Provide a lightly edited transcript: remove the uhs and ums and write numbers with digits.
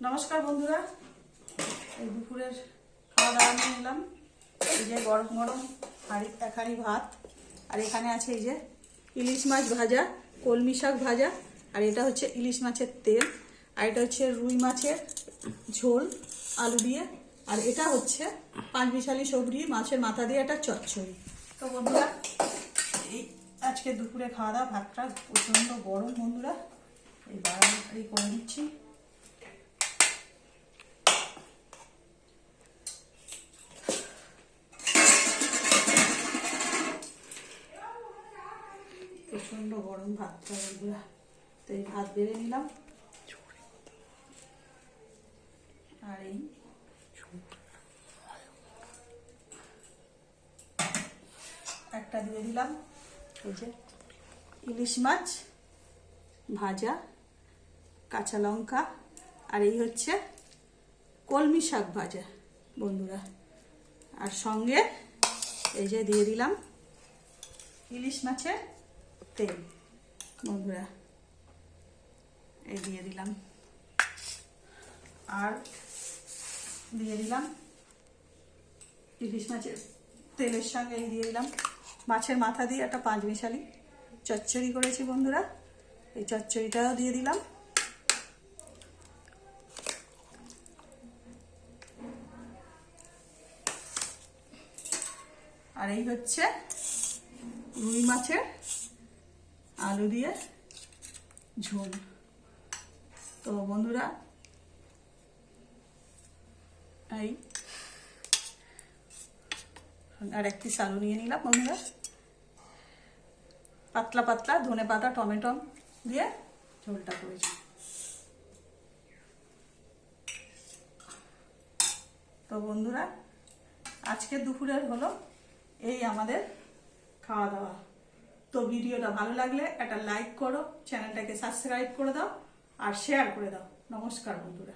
নমস্কার বন্ধুরা, এই দুপুরের খাওয়া দাওয়া নিয়ে এলাম। এই যে গরম গরম হাঁড়ি ভাত, আর এখানে আছে এই যে ইলিশ মাছ ভাজা, কলমি শাক ভাজা, আর এটা হচ্ছে ইলিশ মাছের তেল, আর এটা হচ্ছে রুই মাছের ঝোল আলু দিয়ে, আর এটা হচ্ছে পাঁচমিশালি সবজি মাছের মাথা দিয়ে একটা চচ্চড়ি। তো বন্ধুরা, এই আজকে দুপুরে খাওয়া দাওয়া। ভাতটা প্রচণ্ড গরম বন্ধুরা, এই বাড়াবাড়ি করে দিচ্ছি। প্রচণ্ড গরম ভাতটা বন্ধুরা, তো এই ভাত বেড়ে নিলাম। আর এই একটা দিয়ে দিলাম এই যে ইলিশ মাছ ভাজা, কাঁচা লঙ্কা, আর এই হচ্ছে কলমি শাক ভাজা বন্ধুরা। আর সঙ্গে এই যে দিয়ে দিলাম ইলিশ মাছের তেল বন্ধুরা, এই দিয়ে দিলাম। আর দিয়ে দিলাম ইলিশ মাছের তেলের সঙ্গে এই দিয়ে দিলাম মাছের মাথা দিয়ে একটা পাঁচমিশালি চচ্চড়ি করেছি বন্ধুরা, এই চচ্চড়িটাও দিয়ে দিলাম। আর এই হচ্ছে রুই মাছের আলু দিয়ে ঝোল। তো বন্ধুরা, এই আর এক পিস আলু নিয়ে নিলাম বন্ধুরা, পাতলা পাতলা ধনে পাতা টমেটো দিয়ে ঝোলটা করেছি। তো বন্ধুরা, আজকে দুপুরের হলো এই আমাদের খাওয়া দাওয়া। তো ভিডিওটা ভালো লাগলে একটা লাইক করো, চ্যানেলটাকে সাবস্ক্রাইব করে দাও আর শেয়ার করে দাও। নমস্কার বন্ধুরা।